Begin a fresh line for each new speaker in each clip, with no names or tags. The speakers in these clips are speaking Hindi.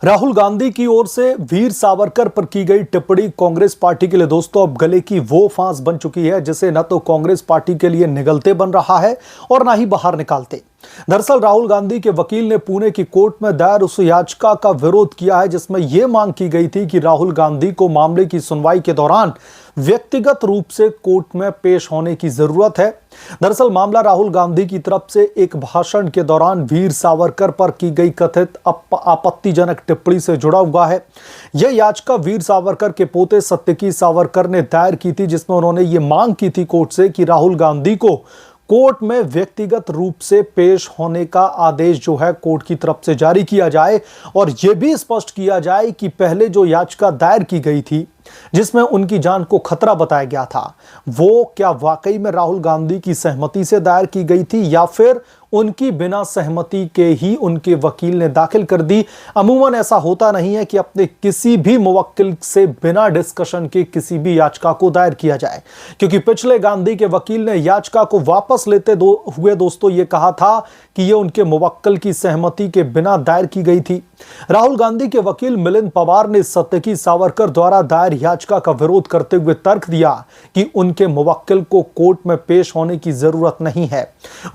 राहुल गांधी की ओर से वीर सावरकर पर की गई टिप्पणी कांग्रेस पार्टी के लिए दोस्तों अब गले की वो फांस बन चुकी है जिसे न तो कांग्रेस पार्टी के लिए निगलते बन रहा है और ना ही बाहर निकालते। दरअसल राहुल गांधी के वकील ने पुणे की कोर्ट में दायर उस याचिका का विरोध किया है जिसमें यह मांग की गई थी कि राहुल गांधी को मामले की सुनवाई के दौरान व्यक्तिगत रूप से कोर्ट में पेश होने की जरूरत है। दरअसल मामला राहुल गांधी की तरफ से एक भाषण के दौरान वीर सावरकर पर की गई कथित आपत्तिजनक टिप्पणी से जुड़ा हुआ है। यह याचिका वीर सावरकर के पोते सत्यकी सावरकर ने दायर की थी जिसमें उन्होंने ये मांग की थी कोर्ट से कि राहुल गांधी को कोर्ट में व्यक्तिगत रूप से पेश होने का आदेश जो है कोर्ट की तरफ से जारी किया जाए और यह भी स्पष्ट किया जाए कि पहले जो याचिका दायर की गई थी जिसमें उनकी जान को खतरा बताया गया था वो क्या वाकई में राहुल गांधी की सहमति से दायर की गई थी या फिर उनकी बिना सहमति के ही उनके वकील ने दाखिल कर दी। अमूमन ऐसा होता नहीं है कि अपने किसी भी मुवक्किल से बिना डिस्कशन के किसी भी याचिका को दायर किया जाए, क्योंकि पिछले गांधी के वकील ने याचिका को वापस लेते हुए दोस्तों ये कहा था कि ये उनके मुवक्किल की सहमति के बिना दायर की गई थी। राहुल गांधी के वकील मिलिंद पवार ने सत्यकी सावरकर द्वारा दायर याचिका का विरोध करते हुए तर्क दिया कि उनके मुवक्किल को कोर्ट में पेश होने की जरूरत नहीं है।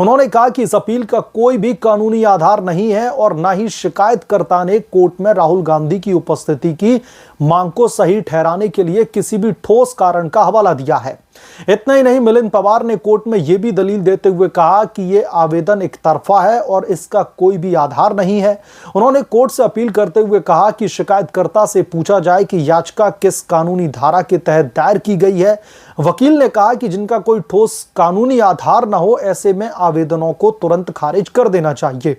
उन्होंने कहा कि इस अपील का कोई भी कानूनी आधार नहीं है और न ही शिकायतकर्ता ने कोर्ट में राहुल गांधी की उपस्थिति की मांग को सही ठहराने के लिए किसी भी ठोस कारण का हवाला दिया है। इतना ही नहीं, मिलिंद पवार ने कोर्ट में यह भी दलील देते हुए कहा कि यह आवेदन एक तरफा है और इसका कोई भी आधार नहीं है। उन्होंने कोर्ट से अपील करते हुए कहा कि शिकायतकर्ता से पूछा जाए कि याचिका किस कानूनी धारा के तहत दायर की गई है। वकील ने कहा कि जिनका कोई ठोस कानूनी आधार न हो ऐसे में आवेदनों को तुरंत खारिज कर देना चाहिए।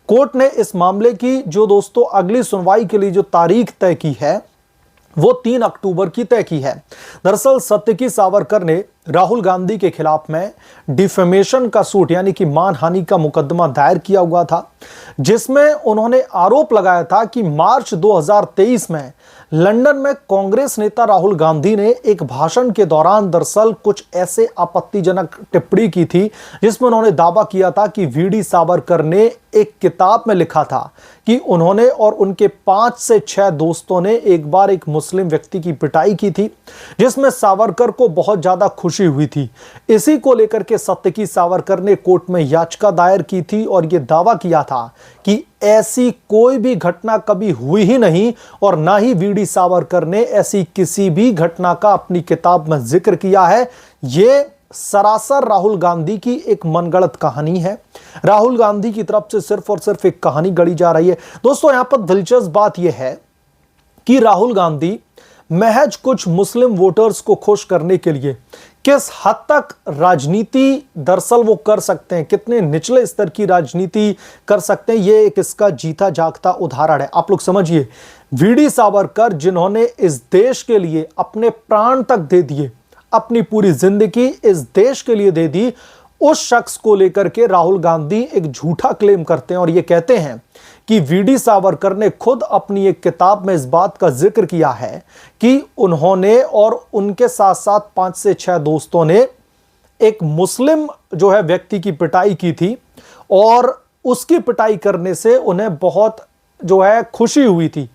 कोर्ट ने इस मामले की जो दोस्तों अगली सुनवाई के लिए जो तारीख तय की है वो 3 अक्टूबर की तय की है। दरअसल सत्यकी सावरकर ने राहुल गांधी के खिलाफ में डिफेमेशन का सूट यानी कि मानहानि का मुकदमा दायर किया हुआ था जिसमें उन्होंने आरोप लगाया था कि मार्च 2023 में लंदन में कांग्रेस नेता राहुल गांधी ने एक भाषण के दौरान दरअसल कुछ ऐसे आपत्तिजनक टिप्पणी की थी जिसमें उन्होंने दावा किया था कि वीडी सावरकर ने एक किताब में लिखा था कि उन्होंने और उनके 5 से 6 दोस्तों ने एक बार एक मुस्लिम व्यक्ति की पिटाई की थी जिसमें सावरकर को बहुत ज्यादा खुशी हुई थी। इसी को लेकर के सत्यकी सावरकर ने कोर्ट में याचिका दायर की थी और यह दावा किया था कि ऐसी कोई भी घटना कभी हुई ही नहीं और ना ही वीडी सावरकर ने ऐसी किसी भी घटना का अपनी किताब में जिक्र किया है। यह सरासर राहुल गांधी की एक मनगढ़ंत कहानी है। राहुल गांधी की तरफ से सिर्फ और सिर्फ एक कहानी गढ़ी जा रही है। दोस्तों यहां पर दिलचस्प बात यह है कि राहुल गांधी महज कुछ मुस्लिम वोटर्स को खुश करने के लिए किस हद तक राजनीति दरअसल वो कर सकते हैं, कितने निचले स्तर की राजनीति कर सकते हैं, ये एक इसका जीता जागता उदाहरण है। आप लोग समझिए, वीडी सावरकर जिन्होंने इस देश के लिए अपने प्राण तक दे दिए, अपनी पूरी जिंदगी इस देश के लिए दे दी, उस शख्स को लेकर के राहुल गांधी एक झूठा क्लेम करते हैं और ये कहते हैं कि वीडी सावरकर ने खुद अपनी एक किताब में इस बात का जिक्र किया है कि उन्होंने और उनके साथ साथ 5 से 6 दोस्तों ने एक मुस्लिम जो है व्यक्ति की पिटाई की थी और उसकी पिटाई करने से उन्हें बहुत जो है खुशी हुई थी।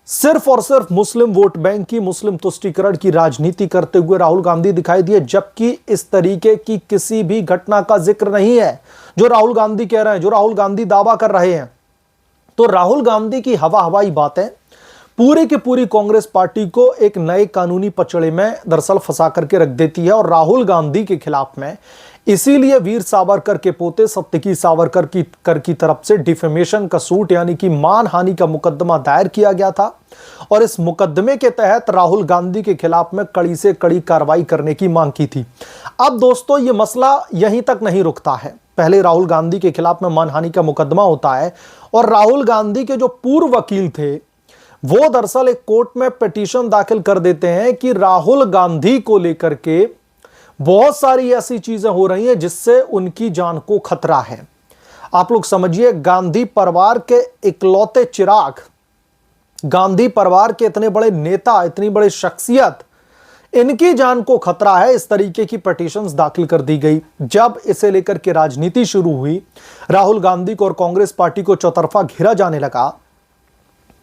सिर्फ और सिर्फ मुस्लिम वोट बैंक की, मुस्लिम तुष्टीकरण की राजनीति करते हुए राहुल गांधी दिखाई दिए, जबकि इस तरीके की किसी भी घटना का जिक्र नहीं है जो राहुल गांधी कह रहे हैं, जो राहुल गांधी दावा कर रहे हैं। तो राहुल गांधी की हवाई बातें पूरी की पूरी कांग्रेस पार्टी को एक नए कानूनी पचड़े में दरअसल फंसा करके रख देती है और राहुल गांधी के खिलाफ में इसीलिए वीर सावरकर के पोते सत्यकी सावरकर की तरफ से डिफेमेशन का सूट यानी कि मानहानि का मुकदमा दायर किया गया था और इस मुकदमे के तहत राहुल गांधी के खिलाफ में कड़ी से कड़ी कार्रवाई करने की मांग की थी। अब दोस्तों ये मसला यहीं तक नहीं रुकता है। पहले राहुल गांधी के खिलाफ में मानहानि का मुकदमा होता है और राहुल गांधी के जो पूर्व वकील थे वो दरअसल एक कोर्ट में पिटीशन दाखिल कर देते हैं कि राहुल गांधी को लेकर के बहुत सारी ऐसी चीजें हो रही हैं जिससे उनकी जान को खतरा है। आप लोग समझिए, गांधी परिवार के इकलौते चिराग, गांधी परिवार के इतने बड़े नेता, इतनी बड़ी शख्सियत, इनकी जान को खतरा है। इस तरीके की पिटीशंस दाखिल कर दी गई। जब इसे लेकर के राजनीति शुरू हुई, राहुल गांधी को और कांग्रेस पार्टी को चौतरफा घेरा जाने लगा,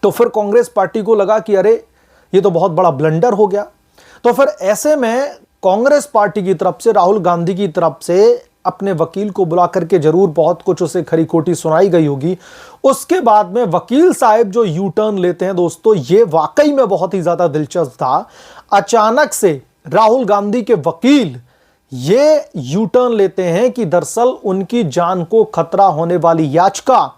तो फिर कांग्रेस पार्टी को लगा कि अरे ये तो बहुत बड़ा ब्लंडर हो गया। तो फिर ऐसे में कांग्रेस पार्टी की तरफ से, राहुल गांधी की तरफ से अपने वकील को बुला करके जरूर बहुत कुछ उसे खरी खोटी सुनाई गई होगी। उसके बाद में वकील साहब जो यू टर्न लेते हैं दोस्तों, ये वाकई में बहुत ही ज्यादा दिलचस्प था। अचानक से राहुल गांधी के वकील ये यू टर्न लेते हैं कि दरअसल उनकी जान को खतरा होने वाली याचिका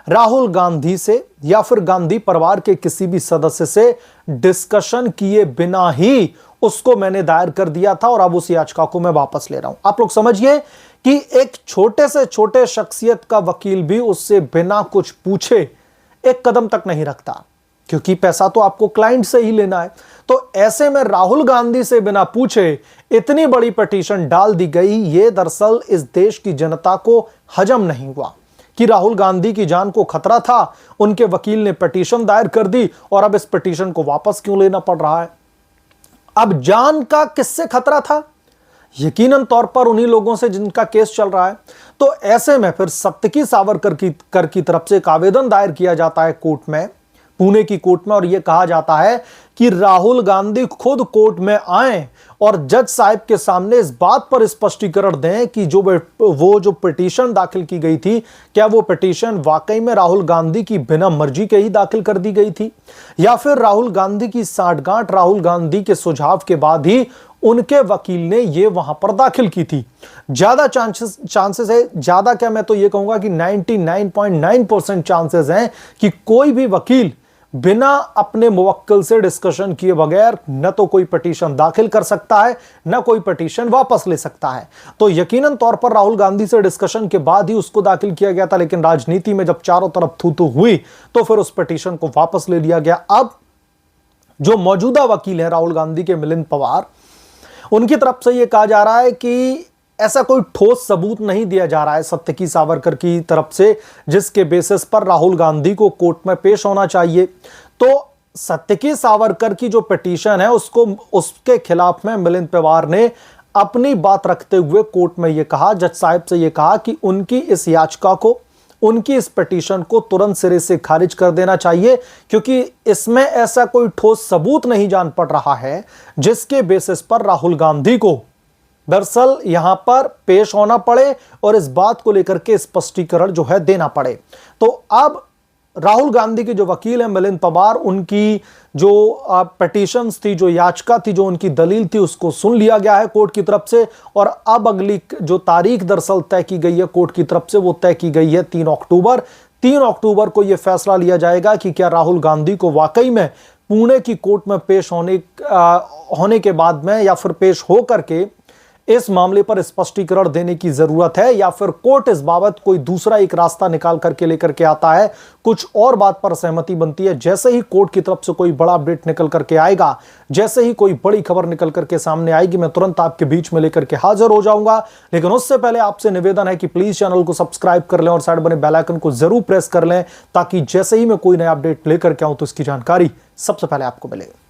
राहुल गांधी से या फिर गांधी परिवार के किसी भी सदस्य से डिस्कशन किए बिना ही उसको मैंने दायर कर दिया था और अब उस याचिका को मैं वापस ले रहा हूं। आप लोग समझिए कि एक छोटे से छोटे शख्सियत का वकील भी उससे बिना कुछ पूछे एक कदम तक नहीं रखता, क्योंकि पैसा तो आपको क्लाइंट से ही लेना है। तो ऐसे में राहुल गांधी से बिना पूछे इतनी बड़ी पिटीशन डाल दी गई। ये दरअसल इस देश की जनता को हजम नहीं हुआ कि राहुल गांधी की जान को खतरा था, उनके वकील ने पिटीशन दायर कर दी और अब इस पिटीशन को वापस क्यों लेना पड़ रहा है। अब जान का किससे खतरा था? यकीनन तौर पर उन्हीं लोगों से जिनका केस चल रहा है। तो ऐसे में फिर सत्तकी सावरकर की तरफ से एक आवेदन दायर किया जाता है कोर्ट में, पुणे की कोर्ट में, और यह कहा जाता है कि राहुल गांधी खुद कोर्ट में आए और जज साहब के सामने इस बात पर स्पष्टीकरण दें कि वो जो पिटीशन दाखिल की गई थी, क्या वो पिटीशन वाकई में राहुल गांधी की बिना मर्जी के ही दाखिल कर दी गई थी, या फिर राहुल गांधी की सांठगांठ, राहुल गांधी के सुझाव के बाद ही उनके वकील ने ये वहां पर दाखिल की थी। ज्यादा चांसेस है, ज्यादा क्या, मैं तो ये कहूंगा कि 99.9% चांसेस हैं कि कोई भी वकील बिना अपने मुवक्किल से डिस्कशन किए बगैर न तो कोई पिटीशन दाखिल कर सकता है, न कोई पिटीशन वापस ले सकता है। तो यकीनन तौर पर राहुल गांधी से डिस्कशन के बाद ही उसको दाखिल किया गया था, लेकिन राजनीति में जब चारों तरफ थू-थू हुई तो फिर उस पिटीशन को वापस ले लिया गया। अब जो मौजूदा वकील है राहुल गांधी के, मिलिंद पवार, उनकी तरफ से यह कहा जा रहा है कि ऐसा कोई ठोस सबूत नहीं दिया जा रहा है सत्तकी सावरकर की तरफ से जिसके बेसिस पर राहुल गांधी को कोर्ट में पेश होना चाहिए। तो सत्तकी सावरकर की जो पिटीशन है उसके खिलाफ में मिलिंद पवार ने अपनी बात रखते हुए कोर्ट में यह कहा, जज साहब से यह कहा कि उनकी इस याचिका को, उनकी इस पिटीशन को तुरंत सिरे से खारिज कर देना चाहिए, क्योंकि इसमें ऐसा कोई ठोस सबूत नहीं जान पड़ रहा है जिसके बेसिस पर राहुल गांधी को दरअसल यहां पर पेश होना पड़े और इस बात को लेकर के स्पष्टीकरण जो है देना पड़े। तो अब राहुल गांधी के जो वकील हैं मिलिंद पवार, उनकी जो पिटीशंस थी, जो याचिका थी, जो उनकी दलील थी, उसको सुन लिया गया है कोर्ट की तरफ से। और अब अगली जो तारीख दरअसल तय की गई है कोर्ट की तरफ से, वो तय की गई है 3 अक्टूबर। 3 अक्टूबर को यह फैसला लिया जाएगा कि क्या राहुल गांधी को वाकई में पुणे की कोर्ट में पेश होने के बाद में या फिर पेश होकर के इस मामले पर स्पष्टीकरण देने की जरूरत है, या फिर कोर्ट इस बाबत कोई दूसरा एक रास्ता निकाल करके लेकर के आता है, कुछ और बात पर सहमति बनती है। जैसे ही कोर्ट की तरफ से कोई बड़ा अपडेट निकल करके आएगा, जैसे ही कोई बड़ी खबर निकल करके सामने आएगी, मैं तुरंत आपके बीच में लेकर के हाजिर हो जाऊंगा। लेकिन उससे पहले आपसे निवेदन है कि प्लीज चैनल को सब्सक्राइब कर लें और साइड बने बेल आइकन को जरूर प्रेस कर लें, ताकि जैसे ही मैं कोई नया अपडेट लेकर के आऊं तो इसकी जानकारी सबसे पहले आपको मिले।